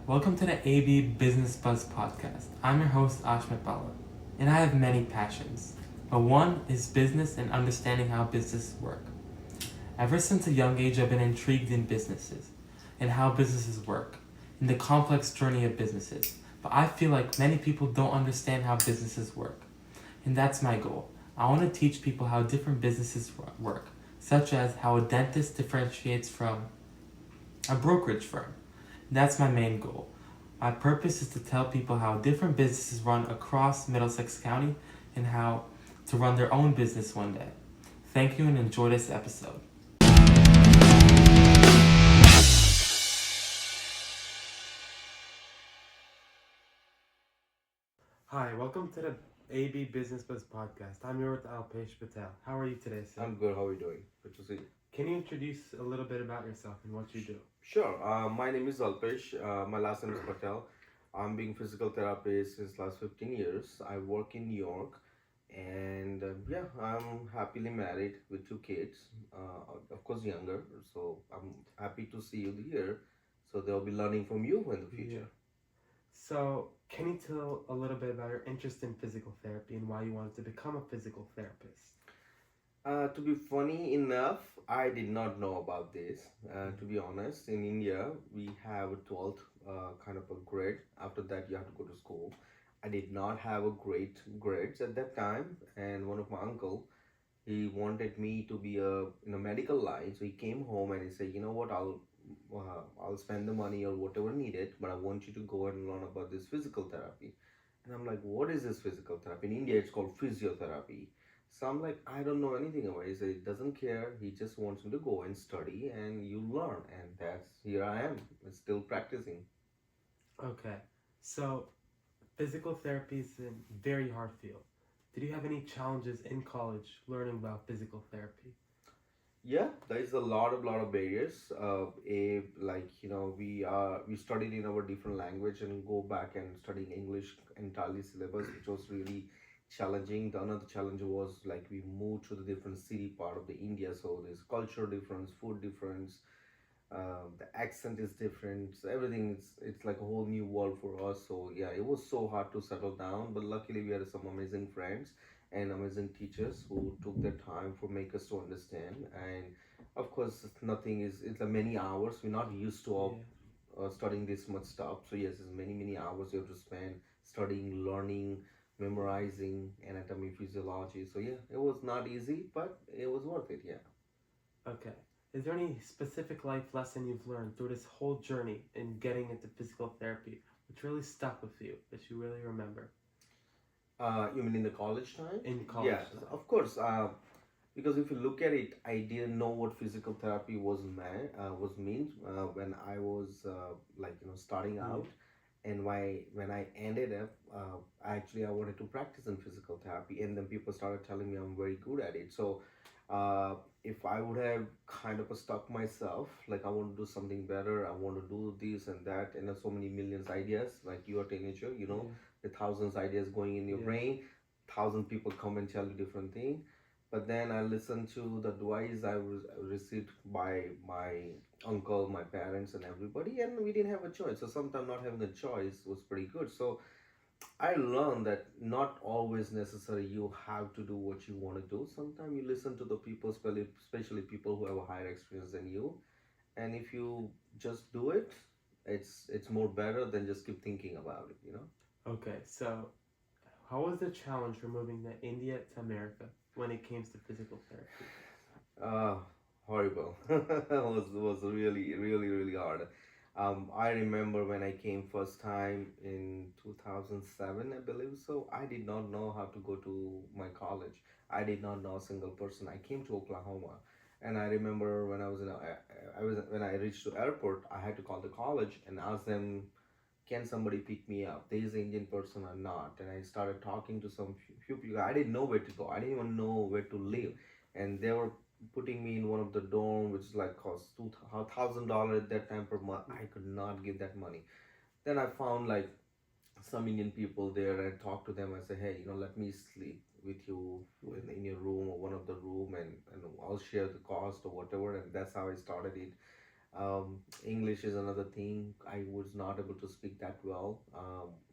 Welcome to the AB Business Buzz podcast. I'm your host, Ashmet Bala, and I have many passions. But one is business and understanding how businesses work. Ever since a young age, I've been intrigued in businesses and how businesses work, in the complex journey of businesses. But I feel like many people don't understand how businesses work. And that's my goal. I want to teach people how different businesses work, such as how a dentist differentiates from a brokerage firm. That's my main goal. My purpose is to tell people how different businesses run across Middlesex County and how to run their own business one day. Thank you and enjoy this episode. Hi, welcome to the AB Business Buzz podcast. I'm your Alpesh Patel. How are you today, sir? I'm good. How are you doing? Good to see you. Can you introduce a little bit about yourself and what you do? Sure. My name is Alpesh. My last name is Patel. I'm being physical therapist since last 15 years. I work in New York, and yeah, I'm happily married with two kids. Of course, younger. So I'm happy to see you here. So they'll be learning from you in the future. So, can you tell a little bit about your interest in physical therapy and why you wanted to become a physical therapist? To be funny enough, I did not know about this. To be honest, in India, we have a 12th kind of a grade. After that, you have to go to school. I did not have a great grades at that time, and one of my uncle, he wanted me to be in a medical line. So he came home and he said, you know what, I'll spend the money or whatever needed, but I want you to go and learn about this physical therapy. And I'm like, what is this physical therapy? In India, it's called physiotherapy. So I'm like, I don't know anything about it. He said he doesn't care. He just wants me to go and study and you learn. And that's here I am, still practicing. Okay, so physical therapy is a very hard field. Did you have any challenges in college learning about physical therapy? Yeah, there is a lot of barriers. We studied in our different language and go back and studying English entirely syllabus, which was really challenging. The another challenge was like we moved to the different city part of the India, so there's culture difference, food difference, the accent is different, so everything is it's like a whole new world for us. So yeah, it was so hard to settle down, but luckily we had some amazing friends and amazing teachers who took their time for make us to understand. And of course nothing is it's like many hours, we're not used to all studying this much stuff. So yes, it's many hours you have to spend studying, learning, memorizing anatomy, physiology. So yeah, it was not easy, but it was worth it. Yeah. Okay. Is there any specific life lesson you've learned through this whole journey in getting into physical therapy which really stuck with you that you really remember? You mean in the college time? In college Yeah, time. of course. Because if you look at it, I didn't know what physical therapy was means when I was starting out, and when I ended up, I wanted to practice in physical therapy, and then people started telling me I'm very good at it. So, if I would have kind of stuck myself, like I want to do something better, I want to do this and that, and there's so many millions ideas. Like you're a teenager, the thousands ideas going in your brain, thousand people come and tell you different thing. But then I listened to the advice I was received by my uncle, my parents, and everybody, and we didn't have a choice. So sometimes not having a choice was pretty good. So I learned that not always necessary you have to do what you want to do. Sometimes you listen to the people, especially people who have a higher experience than you, and if you just do it, it's more better than just keep thinking about it. Okay, so how was the challenge from moving to India to America when it came to physical therapy? Uh, Horrible. Was really hard. I remember when I came first time in 2007, I believe so. I did not know how to go to my college. I did not know a single person. I came to Oklahoma, and I remember when when I reached the airport, I had to call the college and ask them, can somebody pick me up? There is an Indian person or not? And I started talking to some few people. I didn't know where to go. I didn't even know where to live, and they were putting me in one of the dorm, which is like cost $2,000 at that time per month. I could not give that money. Then I found like some Indian people there, and I talked to them. I said, hey, let me sleep. with you Yeah. in your room or one of the room, and I'll share the cost or whatever, and that's how I started it. English is another thing. I was not able to speak that well.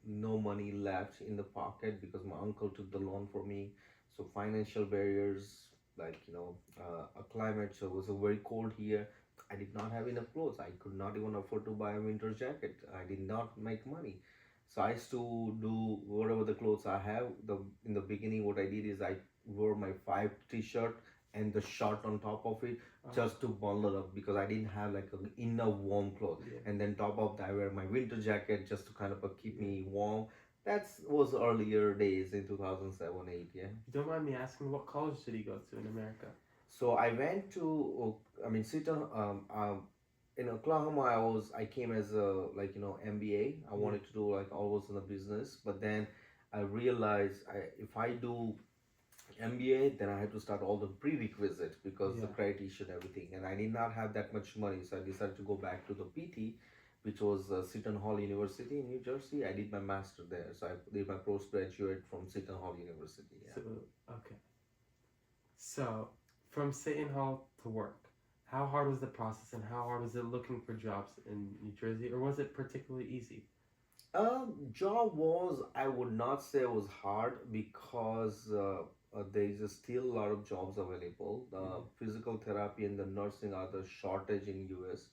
No money left in the pocket because my uncle took the loan for me. So financial barriers, like a climate. So it was very cold here. I did not have enough clothes. I could not even afford to buy a winter jacket. I did not make money. So I used to do whatever the clothes I have. The In the beginning, what I did is I wore my five t-shirt and the short on top of it just to bundle up because I didn't have like an enough warm clothes. Yeah. And then top of that, I wear my winter jacket just to kind of keep Yeah. me warm. That was earlier days in 2007, 8, yeah. You don't mind me asking, what college did he go to in America? So I went to, Seton, in Oklahoma. I came as a MBA. I Yeah. wanted to do like always in the business, but then I realized if I do MBA, then I had to start all the prerequisites because the Yeah. credit issue and everything, and I did not have that much money, so I decided to go back to the PT, which was Seton Hall University in New Jersey. I did my master there, so I did my postgraduate from Seton Hall University. Yeah. So, okay. So, from Satan Hall to work, how hard was the process and how hard was it looking for jobs in New Jersey, or was it particularly easy? Job was, I would not say it was hard because there is still a lot of jobs available. The Yeah. physical therapy and the nursing are the shortage in US.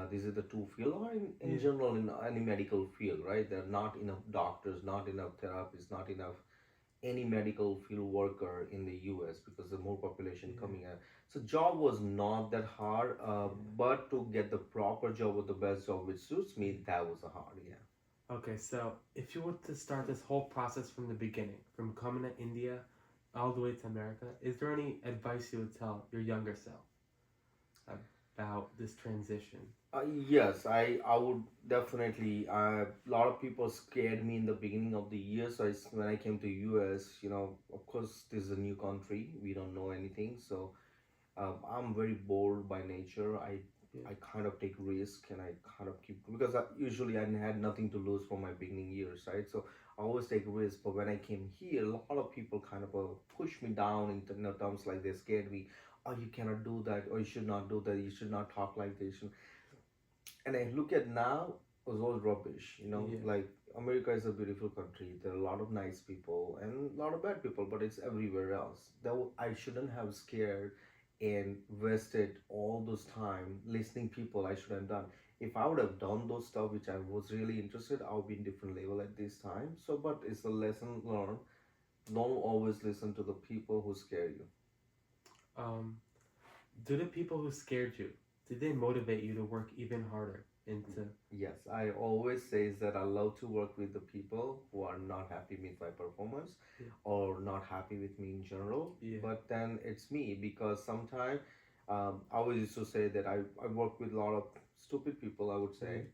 These are the two field, or in Yeah. general in any medical field, right? There are not enough doctors, not enough therapists, not enough any medical field worker in the US because the more population Yeah. coming out. So job was not that hard, Yeah. but to get the proper job or the best job which suits me, that was a hard, yeah. Okay, so if you were to start this whole process from the beginning, from coming to India all the way to America, is there any advice you would tell your younger self about this transition? Yes, I would definitely. A lot of people scared me in the beginning of the year. So when I came to US, of course, this is a new country. We don't know anything. So I'm very bold by nature. Yeah. I kind of take risk and I kind of keep because usually I had nothing to lose from my beginning years, right? So I always take risk. But when I came here, a lot of people kind of pushed me down in terms like they scared me. Oh, you cannot do that, or you should not do that. You should not talk like this. And I look at now, it was all rubbish. Yeah. Like America is a beautiful country. There are a lot of nice people and a lot of bad people, but it's everywhere else. I shouldn't have scared and wasted all those time listening people I should have done. If I would have done those stuff which I was really interested, I would be in different level at this time. So, but it's a lesson learned. Don't always listen to the people who scare you. Um, do the people who scared you, did they motivate you to work even harder into? Yes, I always say is that I love to work with the people who are not happy with my performance Yeah. or not happy with me in general. Yeah. But then it's me because sometimes I always used to say that I work with a lot of stupid people, I would Yeah. say.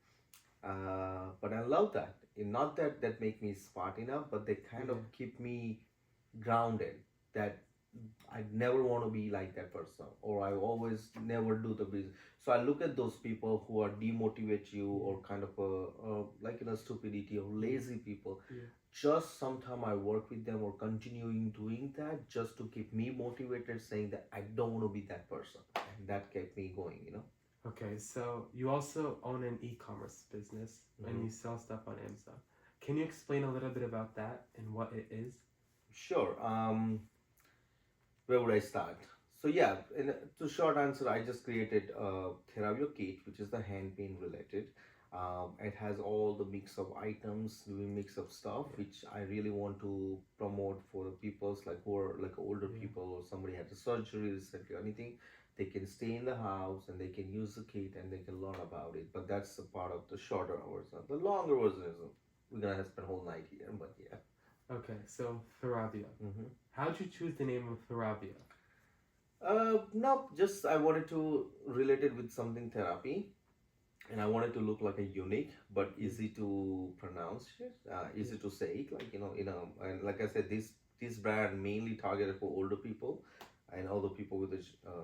But I love that. Not that that make me smart enough, but they kind of Yeah. keep me grounded. That I never want to be like that person, or I always never do the business. So I look at those people who are demotivate you Yeah. or kind of like stupidity or Yeah. lazy people. Yeah. Just sometime I work with them or continuing doing that just to keep me motivated, saying that I don't want to be that person, and that kept me going. Okay, so you also own an e-commerce business and Hmm. you sell stuff on Amazon. Can you explain a little bit about that and what it is? Sure. Where would I start? So yeah, to short answer, I just created a Theravio Kit, which is the hand pain related. It has all the mix of items, the mix of stuff, Yeah. which I really want to promote for the peoples like who are like older Yeah. people or somebody had a surgery recently or anything. They can stay in the house and they can use the kit and they can learn about it. But that's a part of the shorter version. The longer version is we're gonna have to spend a whole night here, but yeah. Okay, so Theravio. Mm-hmm. How'd you choose the name of Theravio? No, just I wanted to relate it with something therapy, and I wanted to look like a unique but easy to pronounce it, Yeah. easy to say it. And like I said, this brand mainly targeted for older people and all the people with the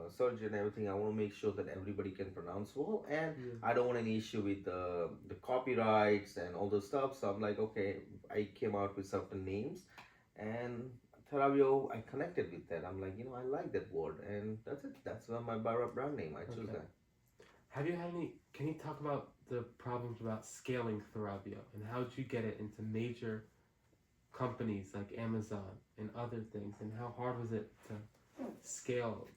surgery and everything. I want to make sure that everybody can pronounce well, and Yeah. I don't want any issue with the copyrights and all the stuff. So I'm like, okay, I came out with certain names, and Theravio, I connected with that. I'm like, I like that word, and that's it. That's why my brand name. I choose Okay. that. Have you had any? Can you talk about the problems about scaling Theravio and how did you get it into major companies like Amazon and other things, and how hard was it to scale?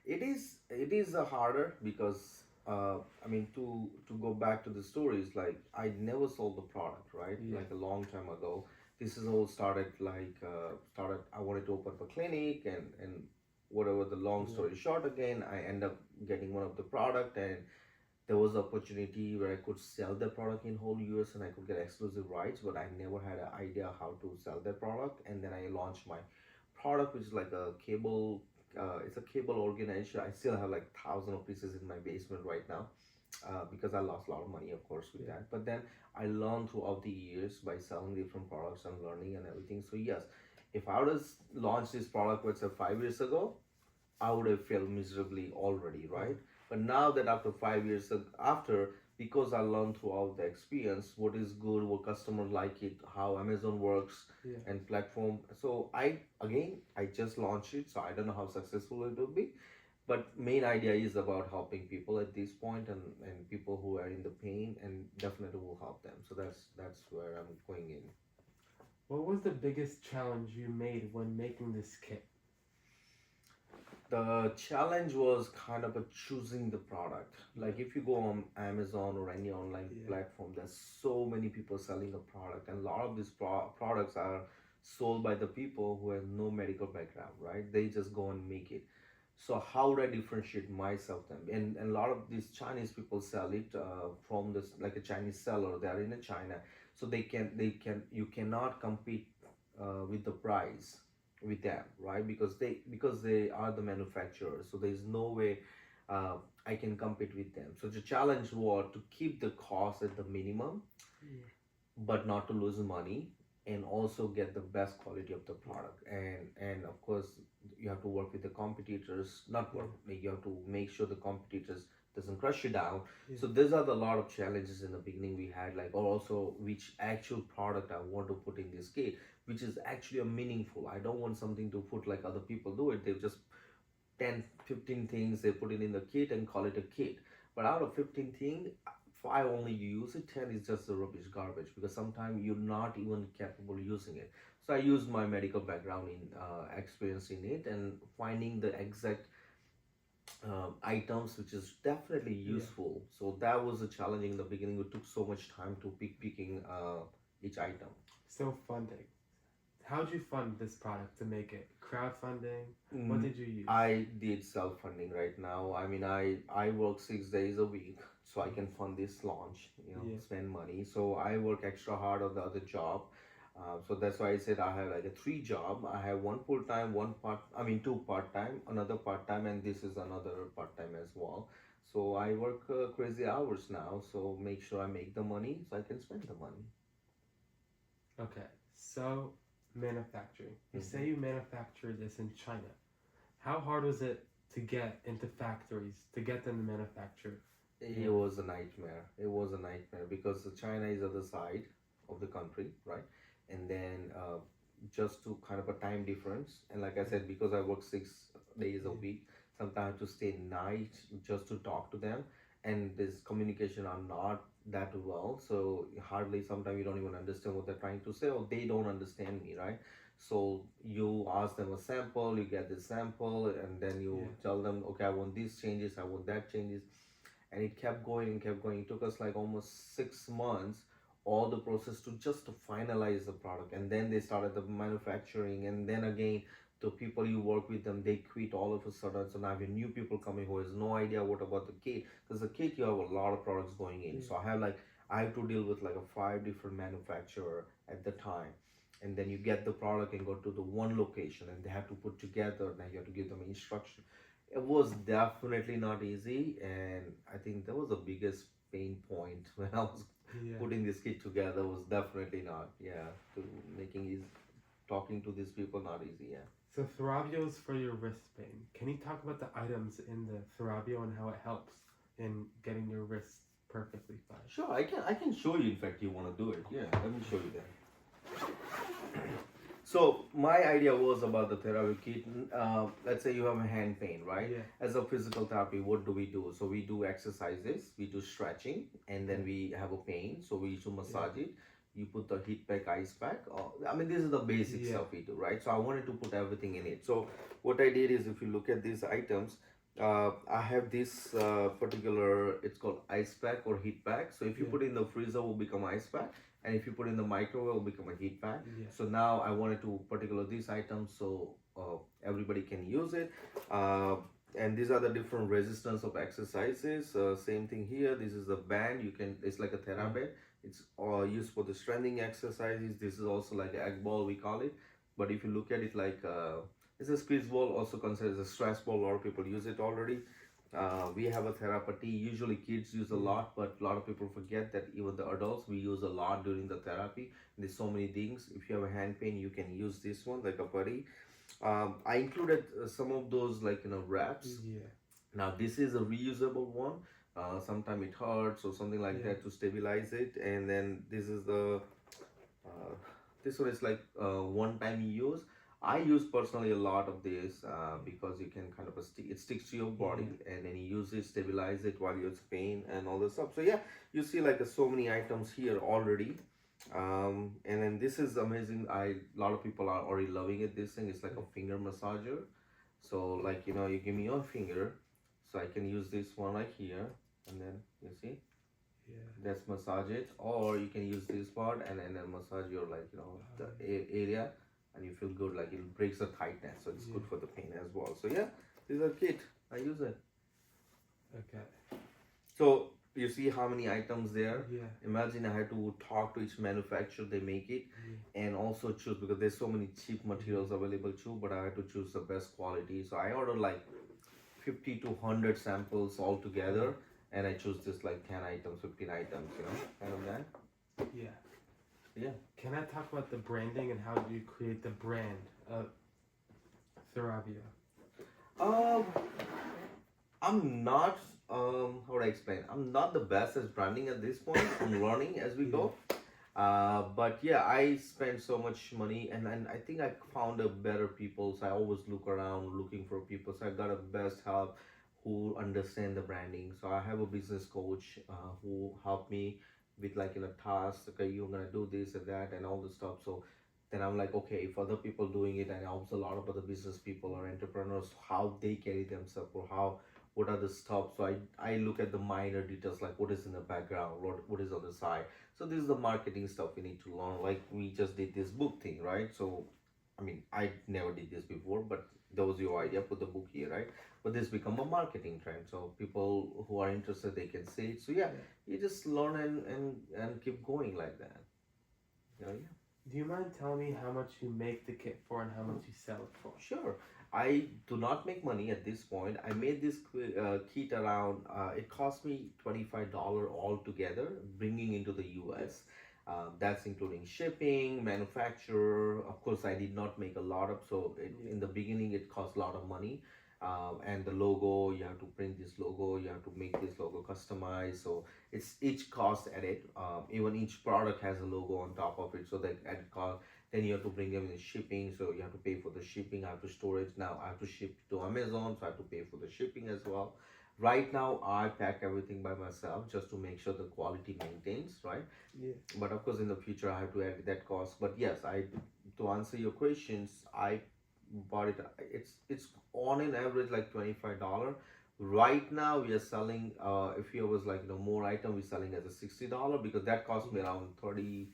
It is harder because I mean to go back to the stories, like I never sold the product, right? Yeah. Like a long time ago. This is all started started. I wanted to open up a clinic, and whatever the long Yeah. story short, again I end up getting one of the product, and there was opportunity where I could sell the product in whole US and I could get exclusive rights, but I never had an idea how to sell that product. And then I launched my product, which is like a cable. It's a cable organizer. I still have like thousands of pieces in my basement right now, because I lost a lot of money, of course, with Yeah. that. But then I learned throughout the years by selling different products and learning and everything. So yes, if I would have launched this product, let's say 5 years ago, I would have failed miserably already, right? But now that after 5 years after, because I learned throughout the experience what is good, what customers like it, how Amazon works Yeah. and platform. So I just launched it, so I don't know how successful it will be. But main idea is about helping people at this point, and people who are in the pain, and definitely will help them. So that's where I'm going in. What was the biggest challenge you made when making this kit? The challenge was kind of a choosing the product. Yeah. Like if you go on Amazon or any online Yeah. platform, there's so many people selling a product, and a lot of these products are sold by the people who have no medical background, right? They just go and make it. So how would I differentiate myself then? And a lot of these Chinese people sell it from this, like a Chinese seller. They are in China, so they can you cannot compete with the price with them, right? Because they are the manufacturer, so there's no way uh, I can compete with them. So the challenge was to keep the cost at the minimum, Yeah. but not to lose money, and also get the best quality of the product. And of course you have to work with the competitors, not Yeah. work, like you have to make sure the competitors doesn't crush you down. Yeah. So these are the lot of challenges in the beginning we had, like, or also which actual product I want to put in this kit, which is actually a meaningful. I don't want something to put like other people do it. They just 10, 15 things they put it in the kit and call it a kit. But out of 15 things, 5 only you use it, 10 is just the rubbish garbage, because sometimes you're not even capable using it. So I used my medical background in experience in it, and finding the exact items which is definitely Yeah. useful. So that was a challenging in the beginning. It took so much time to picking each item. So funding. How did you fund this product to make it? Crowdfunding? What Mm, did you use? I did self funding right now. I mean, I work 6 days a week, so I can fund this launch. Yeah. Spend money. So I work extra hard on the other job. So that's why I said I have like a three job. I have one full time, one part. I mean, two part time, another part time, and this is another part time as well. So I work crazy hours now. So make sure I make the money so I can spend the money. Okay. So manufacturing. You Mm-hmm. say you manufacture this in China. How hard was it to get into factories to get them to manufacture? It was a nightmare. It was a nightmare because China is other side of the country, right? And then just to kind of a time difference, and like I said, because I work 6 days a Yeah. week, sometimes I have to stay night just to talk to them, and this communication are not that well, so hardly sometimes you don't even understand what they're trying to say, or they don't understand me, right? So you ask them a sample, you get the sample, and then you Yeah. tell them, okay, I want these changes, I want that changes, and it kept going and kept going. It took us like almost 6 months, all the process to just to finalize the product, and then they started the manufacturing, and then again the people you work with them, they quit all of a sudden. So now you have new people coming who has no idea what about the kit, because the kit you have a lot of products going in. Yeah. So I have to deal with like a 5 different manufacturer at the time, and then you get the product and go to the one location, and they have to put together, and then you have to give them instruction. It was definitely not easy, and I think that was the biggest pain point when I was Yeah. putting this kit together. Was definitely not, yeah, to making is talking to these people not easy, yeah. So Theravio's for your wrist pain. Can you talk about the items in the Theravio and how it helps in getting your wrists perfectly fine? Sure, I can show you. In fact, you want to do it? Yeah, let me show you that. So my idea was about the Theravio Kit. Let's say you have a hand pain, right? Yeah. As a physical therapy, what do we do? So we do exercises, we do stretching, and then we have a pain. So we used to massage it. You put the heat pack, ice pack. Or, I mean, this is the basic Yeah. stuff we do, right? So I wanted to put everything in it. So what I did is, if you look at these items, I have this particular. It's called ice pack or heat pack. So if you Yeah. put it in the freezer, will become ice pack, and if you put it in the microwave, will become a heat pack. Yeah. So now I wanted to particular these items so everybody can use it. Uh, and these are the different resistance of exercises. Same thing here. This is a band. You can. It's like a theraband. It's used for the strengthening exercises. This is also like an egg ball we call it. But if you look at it like it's a squeeze ball, also considered as a stress ball. A lot of people use it already. We have a therapy. Usually kids use a lot, but a lot of people forget that even the adults we use a lot during the therapy. There's so many things. If you have a hand pain, you can use this one like a buddy. I included some of those like wraps. Yeah. Now this is a reusable one. Sometimes it hurts or something like that to stabilize it, and then this is the uh, this one is like one time use. I use personally a lot of this because you can kind of it sticks to your body, and then you use it, stabilize it while you're in pain and all this stuff. So yeah, you see like so many items here already. And then this is amazing. A lot of people are already loving it. This thing is like a finger massager. So like you give me your finger, so I can use this one right here, and then you see Yeah. that's massage it, or you can use this part and then massage your like the area, and you feel good, like it breaks the tightness, so it's good for the pain as well. So yeah, this is a kit. I use it. Okay. So you see how many items there. Yeah. Imagine I had to talk to each manufacturer they make it, and also choose, because there's so many cheap materials available too, but I had to choose the best quality. So I ordered like 50 to 100 samples all together, and I choose just like 10 items, 15 items, kind of that. Yeah. Yeah. Can I talk about the branding and how you create the brand of Theravio? Um, I'm not, how would I explain? I'm not the best at branding at this point. I'm learning as we go. But yeah, I spend so much money, and I think I found a better people. So I always look around looking for people. So I got a best help who understand the branding. So I have a business coach who helped me with like tasks. Okay, you're gonna do this and that and all the stuff. So then I'm like, okay, if other people doing it, and also a lot of other business people or entrepreneurs, how they carry themselves, or how what are the stuff. So I look at the minor details, like what is in the background, what is on the side. So this is the marketing stuff we need to learn. Like we just did this book thing, right? So I mean, I never did this before, but that was your idea. Put the book here, right? But this become a marketing trend. So people who are interested, they can see it. So yeah, you just learn and keep going like that. Yeah. Do you mind telling me how much you make the kit for and how much you sell it for? Sure. I do not make money at this point. I made this kit around. It cost me $25 altogether, bringing into the U.S. That's including shipping, manufacturer. Of course, I did not make a lot of. So in the beginning, it cost a lot of money. And the logo, you have to print this logo, you have to make this logo customized. So it's each cost added. Even each product has a logo on top of it, so that added cost. Then you have to bring them in shipping, so you have to pay for the shipping. I have to store it. Now I have to ship to Amazon, so I have to pay for the shipping as well. Right now I pack everything by myself just to make sure the quality maintains, right? Yeah. But of course in the future I have to add that cost. But yes, I to answer your questions, I bought it. It's on an average like $25. Right now we are selling, if you was like more item, we're selling as a $60, because that cost me around $35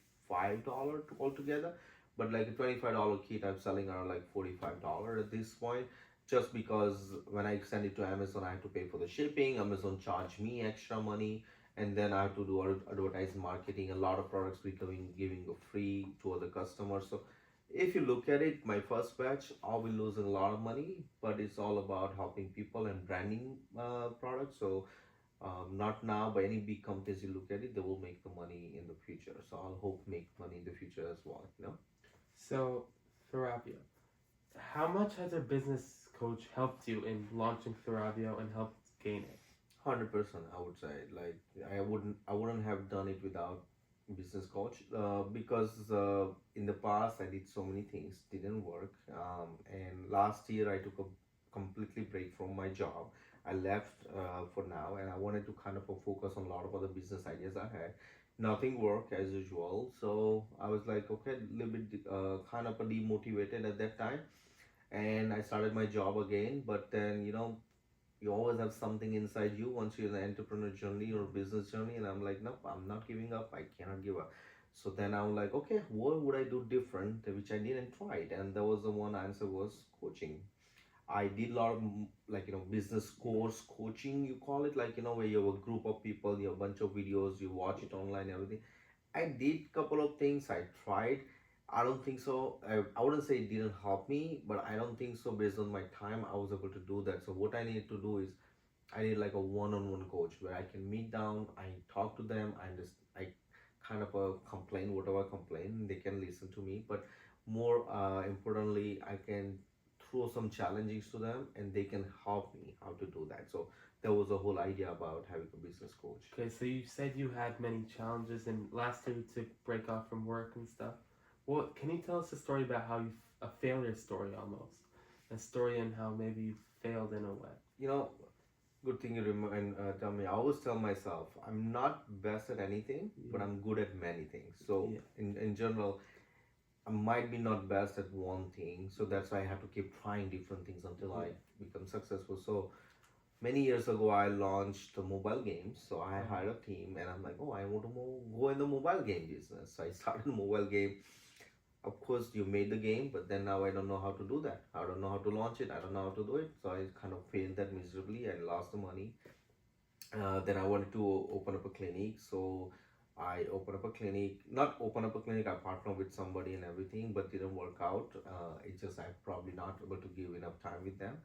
altogether. But like a $25 kit, I'm selling around like $45 at this point, just because when I send it to Amazon, I have to pay for the shipping. Amazon charge me extra money, and then I have to do advertising, marketing. A lot of products we giving free to other customers. So if you look at it, my first batch, I'll be losing a lot of money, but it's all about helping people and branding products. So not now, but any big companies you look at it, they will make the money in the future. So I'll hope make money in the future as well. So, Theravio, how much has a business coach helped you in launching Theravio and helped gain it? 100%, I would say. Like I wouldn't have done it without business coach because in the past I did so many things didn't work, and last year I took a completely break from my job. I left for now, and I wanted to kind of focus on a lot of other business ideas I had. Nothing worked as usual, so I was like, okay, a little bit kind of demotivated at that time, and I started my job again. But then, you always have something inside you once you're in the entrepreneur journey or business journey, and I'm like, nope, I'm not giving up, I cannot give up. So then I'm like, okay, what would I do different, which I didn't try it? And there was the one answer was coaching. I did a lot of like, business course coaching, you call it, like, where you have a group of people, you have a bunch of videos, you watch it online, everything. I did couple of things. I tried. I don't think so. I wouldn't say it didn't help me, but I don't think so. Based on my time, I was able to do that. So what I need to do is I need like a one-on-one coach where I can meet down. I talk to them. I kind of complain whatever I complain. They can listen to me, but more importantly, I can throw some challenges to them, and they can help me how to do that. So that was the whole idea about having a business coach. Okay, so you said you had many challenges, and last year you took break off from work and stuff. Well, can you tell us a story about how you a failure story almost, a story and how maybe you failed in a way? You know, Good thing you remind tell me. I always tell myself I'm not best at anything, but Yeah, I'm good at many things. So yeah, in general, I might be not best at one thing. So that's why I have to keep trying different things until I yeah. become successful. So many years ago, I launched the mobile games. So I Oh, hired a team, and I'm like, oh, I want to go in the mobile game business. So I started a mobile game. Of course, you made the game, but then now I don't know how to do that. I don't know how to launch it. I don't know how to do it. So I kind of failed that miserably and lost the money. Then I wanted to open up a clinic, so I opened up a clinic. Not open up a clinic. I partnered with somebody and everything, but didn't work out. It's just I probably not able to give enough time with them.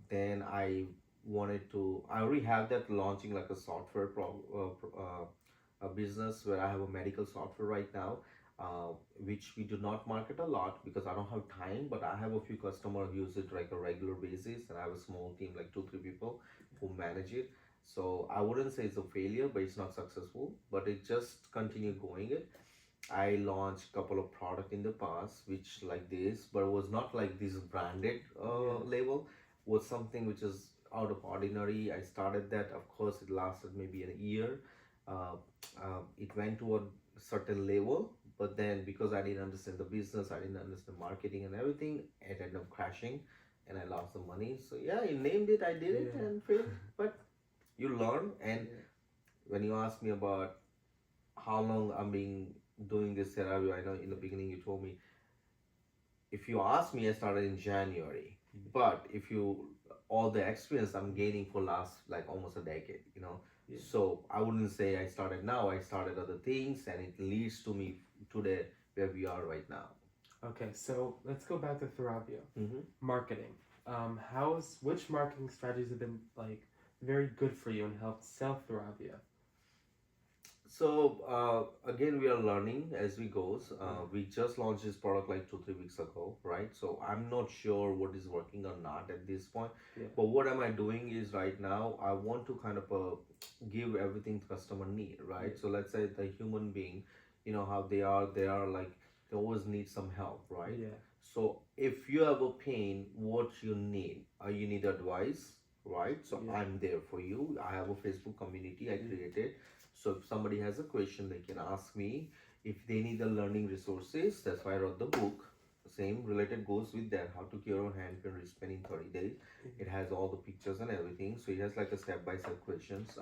Then I wanted to. I already have that launching like a software a business where I have a medical software right now, which we do not market a lot because I don't have time. But I have a few customers who use it like a regular basis, and I have a small team like 2 3 people who manage it. So I wouldn't say it's a failure, but it's not successful. But it just continue going it. I launched a couple of product in the past, which like this, but it was not like this branded yeah, label. Was something which is out of ordinary. I started that. Of course, it lasted maybe a year. Uh, it went to a certain level, but then because I didn't understand the business, I didn't understand marketing and everything, it ended up crashing, and I lost the money. So yeah, you named it. I did it yeah, and failed, but you learn. And yeah, when you ask me about how long I'm being doing this Theravio, I know in the beginning you told me, if you ask me, I started in January. But if you all the experience I'm gaining for last like almost a decade, yeah. so I wouldn't say I started now. I started other things, and it leads to me today where we are right now. Okay, so let's go back to Theravio. Mm-hmm. Marketing. Which marketing strategies have been like very good for you and helped sell Theravio? So again, we are learning as we goes. Yeah, We just launched this product like 2 3 weeks ago, right? So I'm not sure what is working or not at this point. yeah, But what am I doing is right now I want to kind of give everything the customer need, yeah, right? So let's say the human being, how they are like they always need some help, right? yeah, So if you have a pain, what you need? You need advice, right? So yeah, I'm there for you. I have a Facebook community I yeah, created, so if somebody has a question, they can ask me. If they need the learning resources, that's why I wrote the book. Same related goes with that. How to cure your hand pain wristband in 30 days. It has all the pictures and everything. So it has like a step-by-step questions.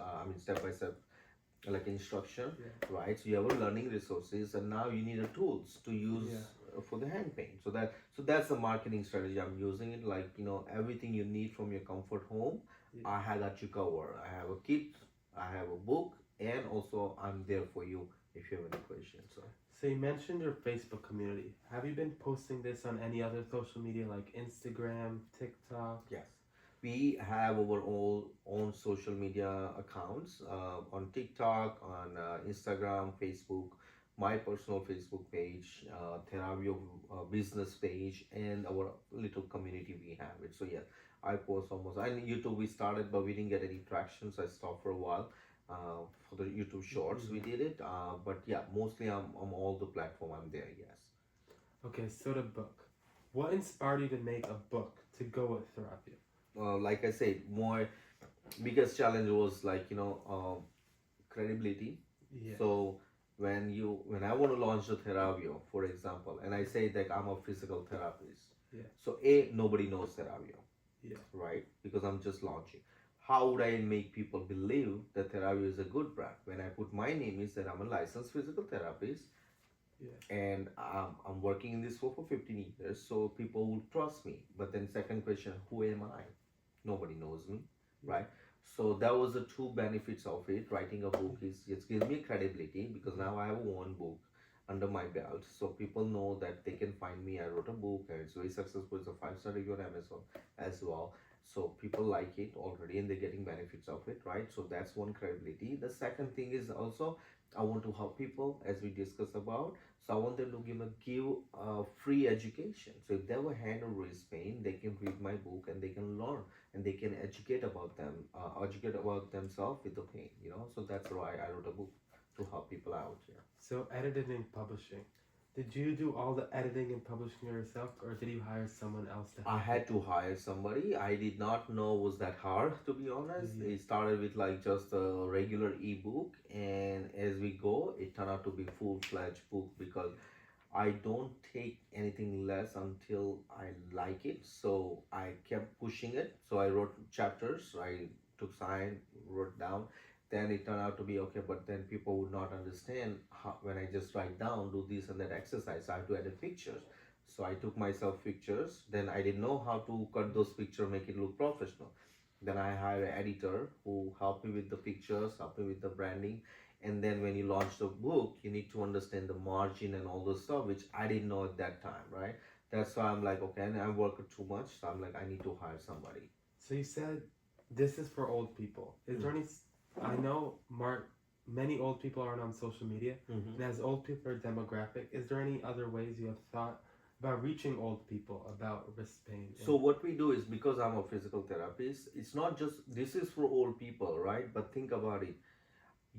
Step-by-step like instruction, yeah, right? So you have a learning resources, and now you need a tools to use yeah, for the hand pain. So that's the marketing strategy I'm using it. Like, everything you need from your comfort home, yeah. I have got you covered. I have a kit, I have a book, and also I'm there for you if you have any questions. So So you mentioned your Facebook community. Have you been posting this on any other social media like Instagram, TikTok? yes, we have our own social media accounts on TikTok, on Instagram, Facebook, my personal Facebook page, Theravio business page, and our little community we have it. So yeah, I post almost. And YouTube we started, but we didn't get any traction, so I stopped for a while. for the YouTube Shorts. We did it, but yeah, mostly I'm all the platform. I'm there. Yes. Okay, so the book. What inspired you to make a book to go with Theravio? Like I said, more biggest challenge was like credibility. Yeah, So when I want to launch the Theravio, for example, and I say that I'm a physical therapist, yeah, so a nobody knows Theravio, yeah, right? Because I'm just launching. How would I make people believe that Theravio is a good brand when I put my name is that I'm a licensed physical therapist yeah, and I'm working in this for 15 years, so people will trust me. But then second question, who am I? Nobody knows me, yeah, right? So that was the two benefits of it. Writing a book is it gives me credibility because yeah. now I have one book under my belt, so people know that they can find me. I wrote a book and it's very successful. It's a 5-star review on Amazon as well. So people like it already and they're getting benefits of it, right? So that's one credibility. The second thing is also I want to help people as we discussed about. So I want them to give free education. So if they have a hand or wrist pain, they can read my book and they can learn and they can educate about themselves with the pain. So that's why I wrote a book to help people out. Yeah. So editing and publishing. Did you do all the editing and publishing yourself, or did you hire someone else to I help you? had to hire somebody. I did not know was that hard, to be honest. Yeah, It started with like just a regular ebook, and as we go, it turned out to be full-fledged book because I don't take anything less until I like it. So I kept pushing it. So I wrote chapters. I took sign, wrote down. Then it turned out to be okay, but then people would not understand how, when I just write down, do this and that exercise. I have to edit pictures. So I took myself pictures. Then I didn't know how to cut those pictures, make it look professional. Then I hired an editor who helped me with the pictures, helped me with the branding, and then when you launch the book you need to understand the margin and all those stuff which I didn't know at that time, right? That's why I'm like, okay, and I'm working too much, so I'm like, I need to hire somebody. so you said this is for old people. Is there any? I know many old people aren't on social media, Mm-hmm. and as old people are demographic, is there any other ways you have thought about reaching old people about wrist pain? So what we do is, because I'm a physical therapist, it's not just this is for old people, right? But think about it,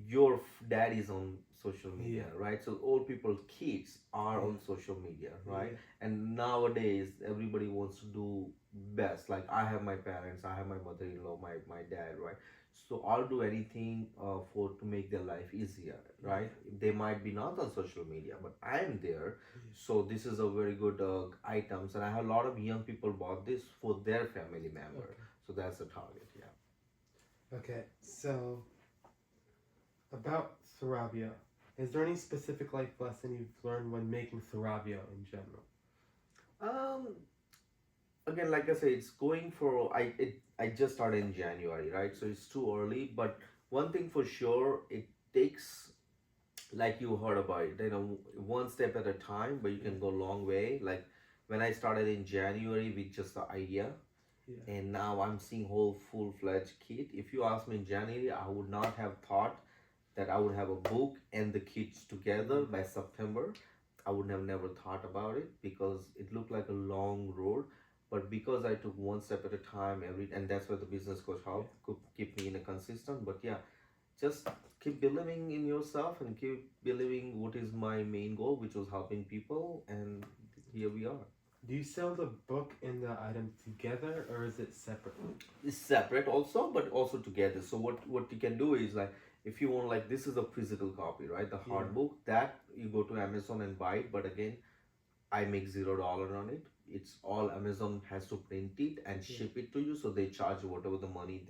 your dad is on social media, Yeah, right? So old people, kids are yeah, on social media, right? yeah, And nowadays everybody wants to do best. Like I have my parents, I have my mother-in-law, my dad, right? So I'll do anything for to make their life easier, right? yeah, They might be not on social media, but I am there. yeah. So this is a very good items, and I have a lot of young people bought this for their family member. Okay, So that's the target, yeah. okay. So about Theravio, is there any specific life lesson you've learned when making Theravio in general? Um, Again, like I say, it's going for I just started in January, right? So it's too early. But one thing for sure, it takes, like you heard about it, one step at a time, but you Yeah, can go a long way. Like when I started in January with just the idea, yeah, and now I'm seeing whole full-fledged kit. If you asked me in January, I would not have thought that I would have a book and the kits together yeah, by September. I would have never thought about it because it looked like a long road. But because I took one step at a time, and that's where the business coach yeah. helped could keep me in a consistent. But yeah, just keep believing in yourself and keep believing what is my main goal, which was helping people, and here we are. Do you sell the book and the item together, or is it separately? It's separate also, but also together. So what you can do is, like, if you want, like, this is a physical copy, right? The Yeah, hard book that you go to Amazon and buy it. But again, I make $0 on it. It's all Amazon has to print it and yeah, ship it to you. So they charge you whatever the money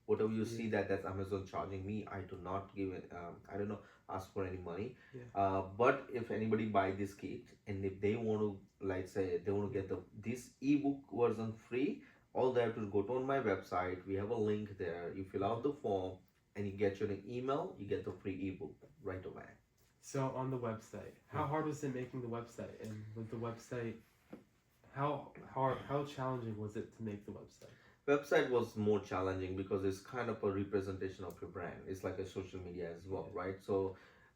whatever you yeah, see that's Amazon charging me. I do not give it. I don't know, ask for any money. yeah, But if anybody buy this kit and if they want to, like, say they want to yeah. get this ebook version free, all they have to go to on my website. We have a link there. You fill out the form and you get your email. You get the free ebook right away. So on the website, how hard was it making the website? And was the website how challenging was it to make the website? Website was more challenging because it's kind of a representation of your brand. It's like a social media as well, Yeah, right? So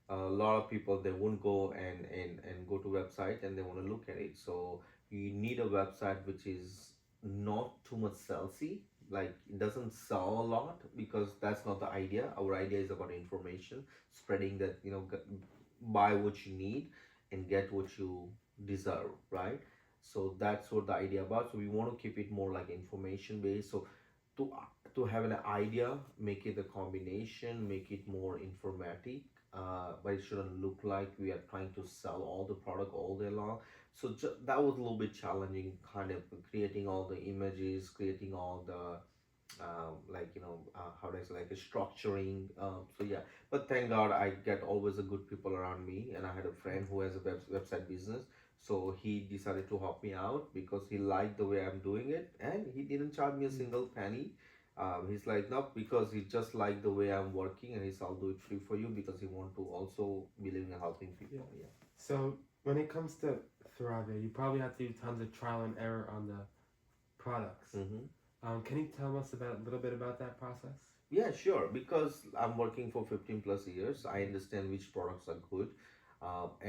a lot of people, they won't go and go to website and they want to look at it. So you need a website which is not too much salesy, like it doesn't sell a lot because that's not the idea. Our idea is about information, spreading that, buy what you need and get what you deserve, right? So that's what the idea about. So we want to keep it more like information based. So to to have an idea, make it a combination, make it more informatic, but it shouldn't look like we are trying to sell all the product all day long. So that was a little bit challenging, kind of creating all the images, creating all the how do I say, like a structuring. So yeah, but thank God I get always a good people around me, and I had a friend who has a website business, so he decided to help me out because he liked the way I'm doing it, and he didn't charge me a Mm. single penny. He's like, no, because he just liked the way I'm working, and he's, I'll do it free for you because he want to also believe in helping Yeah. people. Yeah. So when it comes to Theravio, you probably have to do tons of trial and error on the products. Mm-hmm. Can you tell us about a little bit about that process? Yeah, sure. Because I'm working for 15 plus years, I understand which products are good.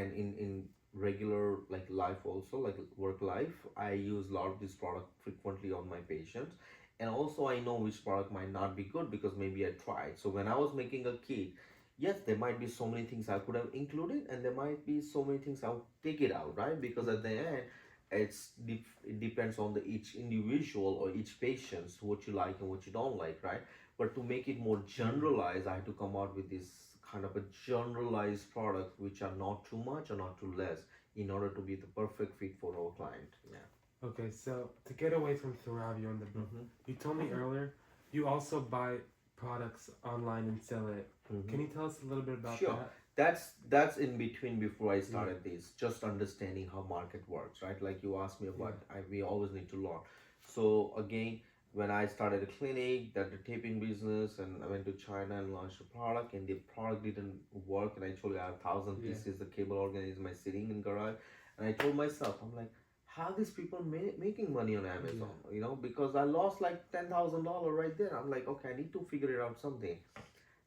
And in regular like life also, like work life, I use a lot of this product frequently on my patients. And also I know which product might not be good because maybe I tried. So when I was making a kit, yes, there might be so many things I could have included, and there might be so many things I'll take it out, right? Because at the end, it depends on the each individual or each patient's what you like and what you don't like, right? But to make it more generalized, I had to come out with this kind of a generalized product which are not too much or not too less in order to be the perfect fit for our client. Yeah. Okay, so to get away from Theravio in the book, Mm-hmm. you told me earlier you also buy products online and sell it. Mm-hmm. Can you tell us a little bit about Sure. that? That's in between before I Yeah. started this, just understanding how market works, right? Like you asked me Yeah. about, we always need to learn. So again, when I started a clinic, that the taping business, and I went to China and launched a product, and the product didn't work, and I told you I have 1,000 Yeah. pieces, the cable organism is sitting in garage, and I told myself, I'm like, how these people making money on Amazon, because I lost like $10,000 right there. I'm like, okay, I need to figure it out something.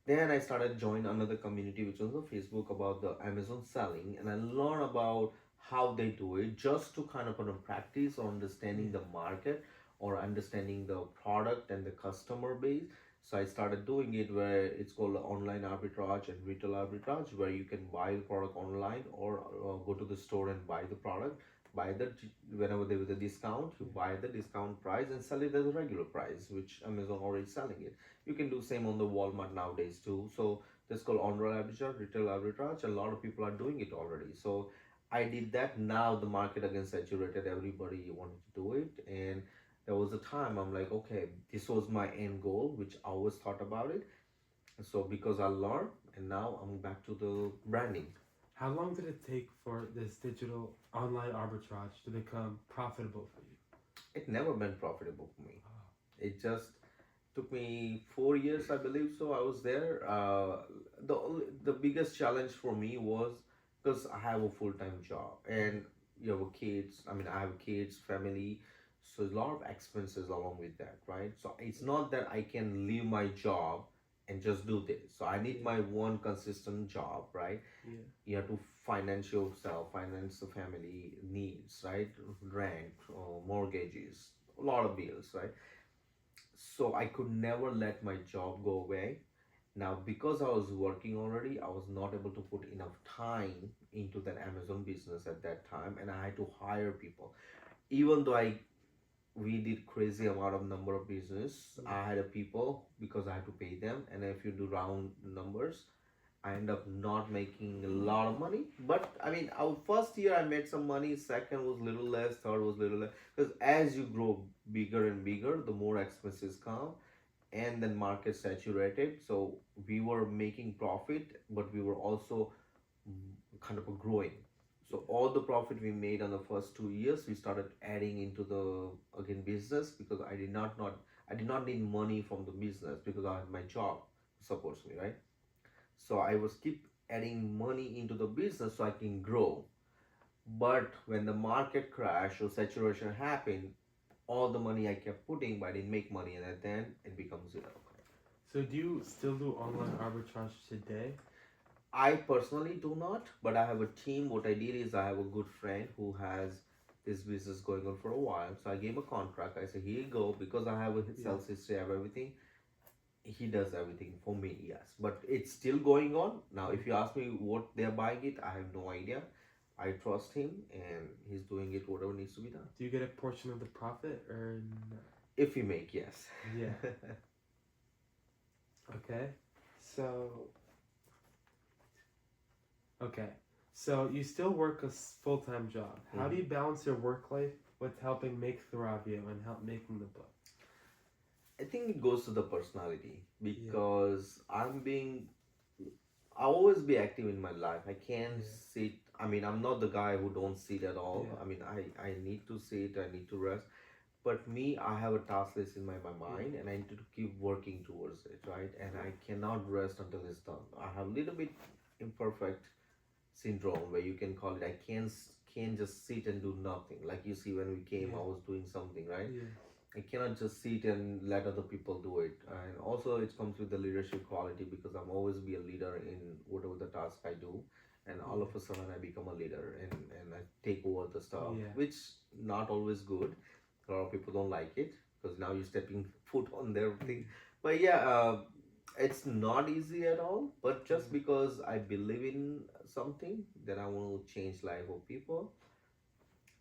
Then I started join another community which was on Facebook about the Amazon selling, and I learned about how they do it just to kind of practice or understanding Yeah. the market or understanding the product and the customer base. So I started doing it where it's called online arbitrage and retail arbitrage, where you can buy the product online or go to the store and buy the product. Buy the whenever there was a discount, you buy the discount price and sell it at the regular price, which Amazon already selling it. You can do same on the Walmart nowadays too. So that's called online arbitrage, retail arbitrage. A lot of people are doing it already. So I did that. Now the market again saturated. Everybody wanted to do it, and there was a time I'm like, okay, this was my end goal, which I always thought about it. So because I learned, and now I'm back to the branding. How long did it take for this digital online arbitrage to become profitable for you? It never been profitable for me. Oh. It just took me 4 years, I believe. So I was there. The biggest challenge for me was because I have a full time job and you have a kids. I mean, I have kids, family, so a lot of expenses along with that, right? So it's not that I can leave my job and just do this. So I need Yeah. my one consistent job, right? Yeah. You have to finance yourself, finance the family needs, right? Rent, mortgages, a lot of bills, right? So I could never let my job go away. Now, because I was working already, I was not able to put enough time into that Amazon business at that time, and I had to hire people. Even though we did crazy amount of number of business, Yeah. I had a people because I had to pay them, and if you do round numbers, I end up not making a lot of money. But I mean, our first year I made some money. Second was little less. Third was little less. Because as you grow bigger and bigger, the more expenses come, and then market saturated. So we were making profit, but we were also kind of growing. Yeah. So all the profit we made on the first 2 years, we started adding into the again business because I did not need money from the business because I had my job supports me, right? So I was keep adding money into the business so I can grow. But when the market crash or saturation happened, all the money I kept putting, but I didn't make money, and at the end it becomes zero. So do you still do online arbitrage today? I personally do not, but I have a team. What I did is I have a good friend who has This business is going on for a while. So I gave him a contract. I said, here you go, because I have a Yeah. sales history, I have everything. He does everything for me, yes. But it's still going on. Now, if you ask me what they're buying it, I have no idea. I trust him and he's doing it whatever needs to be done. Do you get a portion of the profit or no? If we make, yes. Yeah. Okay. So, okay. So you still work a full-time job. How do you balance your work life with helping make Theravio and help making the book? I think it goes to the personality because I'll always be active in my life. I can't sit. I mean, I'm not the guy who don't sit at all. Yeah. I mean, I need to sit, I need to rest. But me, I have a task list in my mind and I need to keep working towards it, right? And I cannot rest until it's done. I have a little bit imperfect syndrome where you can call it. I can't just sit and do nothing. Like you see when we came, I was doing something, right? Yeah. I cannot just sit and let other people do it. And also it comes with the leadership quality because I'm always be a leader in whatever the task I do. And all of a sudden I become a leader and I take over the stuff, which not always good. A lot of people don't like it because now you're stepping foot on their thing. But yeah, it's not easy at all. But just because I believe in something, then I want to change life of people,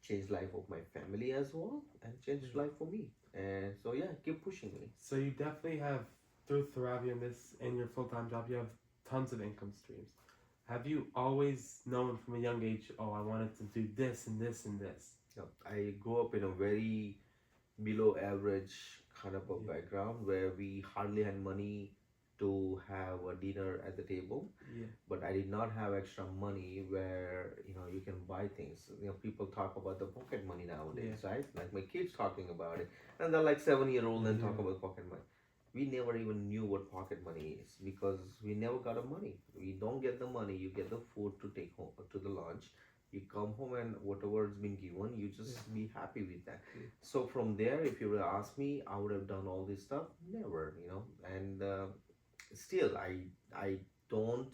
change life of my family as well, and change life for me. And so yeah, keep pushing me. So you definitely have, through Theravio and this and your full-time job, you have tons of income streams. Have you always known from a young age, oh, I wanted to do this and this and this? Yeah, I grew up in a very below average kind of a background where we hardly had money to have a dinner at the table. Yeah. But I did not have extra money where you can buy things. People talk about the pocket money nowadays, right? Like my kids talking about it, and they're like 7-year-old and talk about pocket money. We never even knew what pocket money is because we never got the money. We don't get the money. You get the food to take home to the lunch. You come home and whatever's been given, you just be happy with that. So from there, if you would ask me, I would have done all this stuff. Never. And still, I don't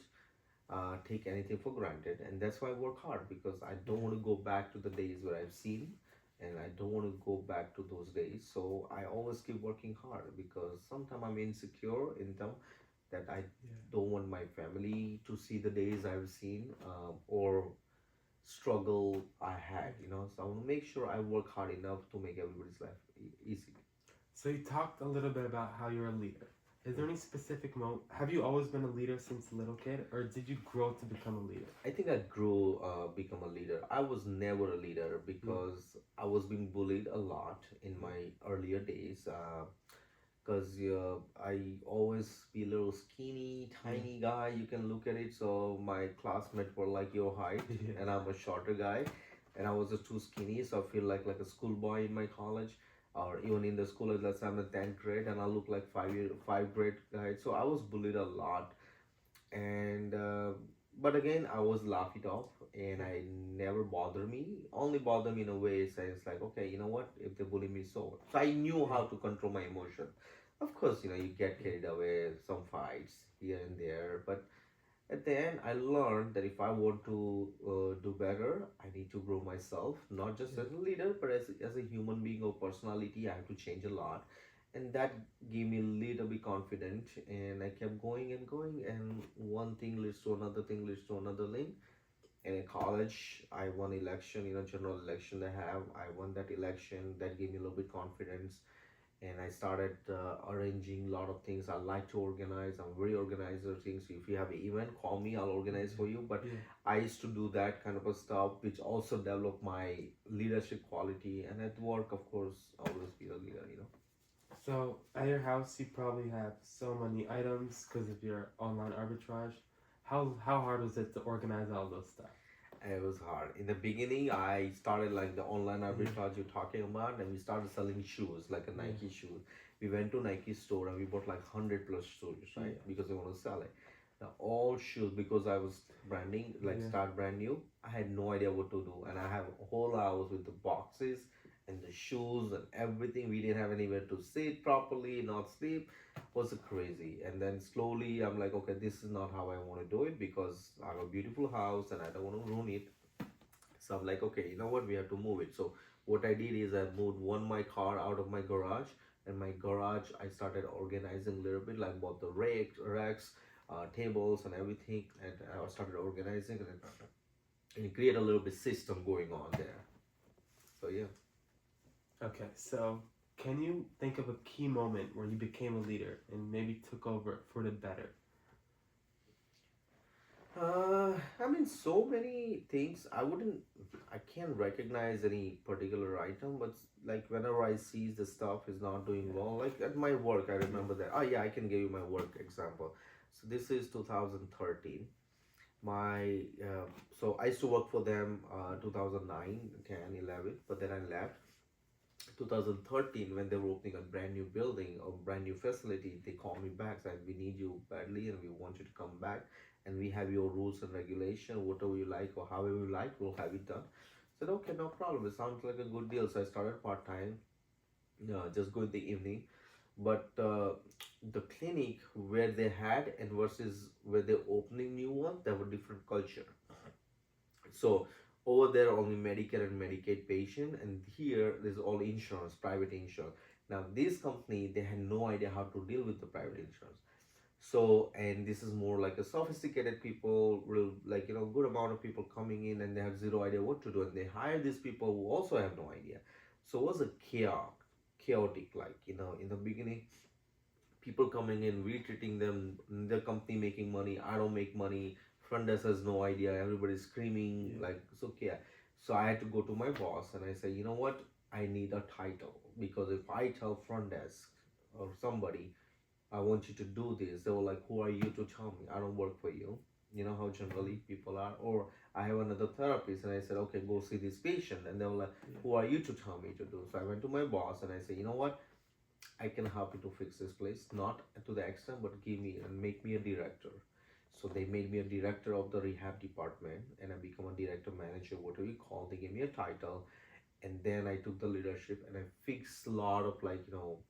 take anything for granted, and that's why I work hard because I don't want to go back to the days where I've seen, and I don't want to go back to those days. So I always keep working hard because sometimes I'm insecure in them that I don't want my family to see the days I've seen or struggle I had. So I want to make sure I work hard enough to make everybody's life easy. So you talked a little bit about how you're a leader. Is there any specific moment? Have you always been a leader since a little kid, or did you grow to become a leader? I think I grew become a leader. I was never a leader because I was being bullied a lot in my earlier days. Because I always be a little skinny, tiny guy. You can look at it. So my classmates were like your height, and I'm a shorter guy, and I was just too skinny. So I feel like a schoolboy in my college, or even in the school. Let's say I'm in 10th grade, and I look like five grade guy. So I was bullied a lot, and but again, I was laugh it off, and I never bother me. Only bother me in a way, says like, okay, you know what? If they bully me, so I knew how to control my emotion. Of course, you get carried away, some fights here and there, but at the end, I learned that if I want to do better, I need to grow myself, not just as a leader, but as a human being or personality. I have to change a lot, and that gave me a little bit confident. And I kept going and going, and one thing leads to another thing leads to another thing. And in college, I won election, general election they have. I won that election. That gave me a little bit confidence, and I started arranging a lot of things. I like to organize. I'm very organizer things. So if you have an event, call me. I'll organize for you. But I used to do that kind of a stuff, which also developed my leadership quality. And at work, of course, always be a leader. So at your house, you probably have so many items because of your online arbitrage. How hard was it to organize all those stuff? It was hard. In the beginning, I started like the online arbitrage you're talking about, and we started selling shoes, like a Nike shoe. We went to Nike store and we bought like 100 plus shoes, right? Because we want to sell it. Now, all shoes, because I was branding, like start brand new, I had no idea what to do. And I have a whole house with the boxes and the shoes and everything. We didn't have anywhere to sit properly, not sleep. Was crazy. And then slowly I'm like, okay, this is not how I want to do it because I have a beautiful house and I don't want to ruin it. So I'm like, okay, you know what? We have to move it. So what I did is I moved my car out of my garage, and my garage I started organizing a little bit, like bought the racks, tables, and everything, and I started organizing and create a little bit system going on there. So yeah. Okay, so can you think of a key moment where you became a leader and maybe took over for the better? I mean, so many things. I can't recognize any particular item, but like whenever I see the stuff is not doing Yeah. well, like at my work, I Yeah. remember that. Oh yeah, I can give you my work example. So this is 2013. My so I used to work for them 2009, 10, 11, but then I left. 2013 when they were opening a brand new building or brand new facility, they called me back saying we need you badly and we want you to come back, and we have your rules and regulation, whatever you like or however you like, we'll have it done. I said okay, no problem, it sounds like a good deal. So I started part-time, just go in the evening. But the clinic where they had and versus where they're opening new one, they have a different culture. So over there only Medicare and Medicaid patient, and here there's all insurance, private insurance. Now this company they had no idea how to deal with the private insurance. So and this is more like a sophisticated people, real like good amount of people coming in and they have zero idea what to do, and they hire these people who also have no idea. So it was a chaotic, like in the beginning, people coming in, we treating them, the company making money, I don't make money, front desk has no idea, everybody's screaming Yeah. like it's okay. So I had to go to my boss and I say, you know what, I need a title, because if I tell front desk or somebody I want you to do this, they were like, who are you to tell me? I don't work for you. You know how generally people are. Or I have another therapist and I said, okay, go see this patient, and they were like, Yeah. who are you to tell me to do? So I went to my boss and I said, you know what, I can help you to fix this place, not to the extent, but give me and make me a director. So they made me a director of the rehab department, and I become a director manager, whatever you call. They gave me a title, and then I took the leadership and I fixed a lot of like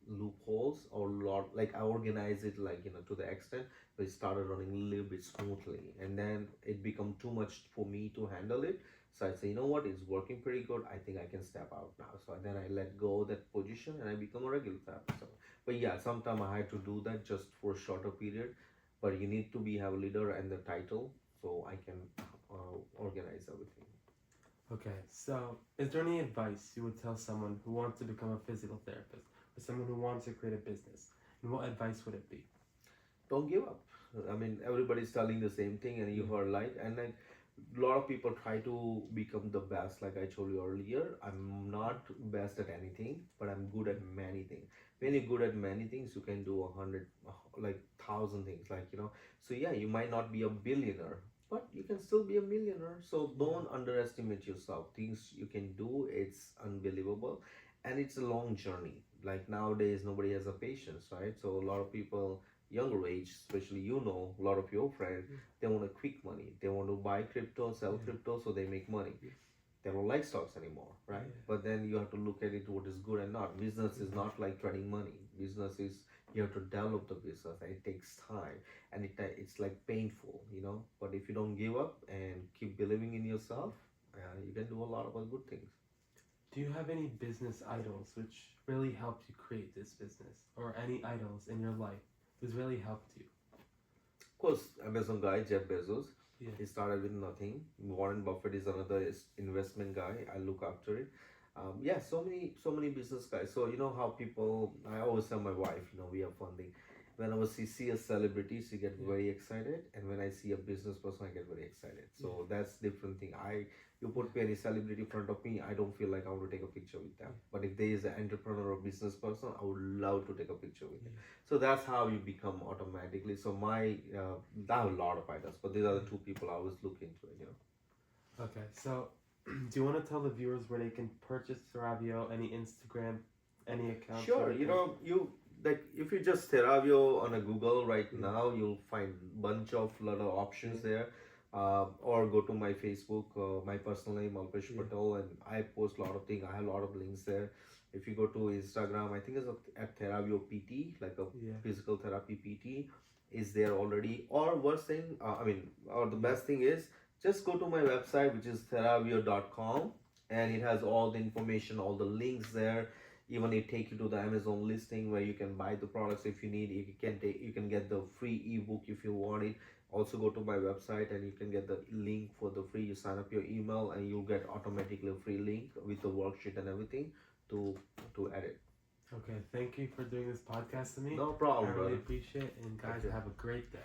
loopholes, or lot like I organized it like to the extent where it started running a little bit smoothly, and then it become too much for me to handle it. So I say, you know what, it's working pretty good. I think I can step out now. So then I let go of that position and I become a regular therapist. So, but yeah, sometime I had to do that just for a shorter period. But you need to be have a leader and the title, so I can organize everything. Okay, so is there any advice you would tell someone who wants to become a physical therapist or someone who wants to create a business? And what advice would it be? Don't give up. I mean, everybody's telling the same thing, and you Yeah. heard like, and like, a lot of people try to become the best. Like I told you earlier, I'm not best at anything, but I'm good at many things. When you're good at many things, you can do 100, like thousand things. Like so yeah, you might not be a billionaire, but you can still be a millionaire. So Yeah. don't underestimate yourself. Things you can do, it's unbelievable, and it's a long journey. Like nowadays, nobody has a patience, right? So a lot of people younger age, especially a lot of your friends, Yeah. they want a quick money. They want to buy crypto, sell Yeah. crypto, so they make money. Yeah. They don't like stocks anymore, right? Yeah. But then you have to look at it what is good and not. Business is not like trading money. Business is you have to develop the business, and it takes time, and it's like painful. But if you don't give up and keep believing in yourself, you can do a lot of good things. Do you have any business idols which really helped you create this business? Or any idols in your life who's really helped you? Of course, Amazon guy, Jeff Bezos, Yeah. he started with nothing. Warren Buffett is another investment guy. I look after it. Yeah, so many business guys. So you know how people. I always tell my wife, we have funding. Whenever she see a celebrity, she get Yeah. very excited, and when I see a business person, I get very excited. Yeah. So that's different thing. You Yeah. put any celebrity in front of me, I don't feel like I want to take a picture with them. Yeah. But if there is an entrepreneur or business person, I would love to take a picture with them. Yeah. So that's how you become automatically. So I have a lot of ideas, but these are the Yeah. two people I always look into. Okay, so do you want to tell the viewers where they can purchase Theravio, any Instagram, any accounts where Sure, they can? you like if you just Theravio on a Google right Yeah. now, you'll find bunch of lot of Yeah. options there. Or go to my Facebook, my personal name Alpesh Yeah. Patel, and I post a lot of things. I have a lot of links there. If you go to Instagram, I think it's at Theravio PT, like a Yeah. physical therapy PT, is there already. Or worse thing, I mean, or the Yeah. best thing is Just go to my website, which is theravio.com, and it has all the information, all the links there. Even it take you to the Amazon listing where you can buy the products if you need. You can get the free ebook if you want it. Also go to my website and you can get the link for the free. You sign up your email and you'll get automatically a free link with the worksheet and everything to edit. Okay, thank you for doing this podcast to me. No problem, I really brother. appreciate it. And guys, Okay. have a great day.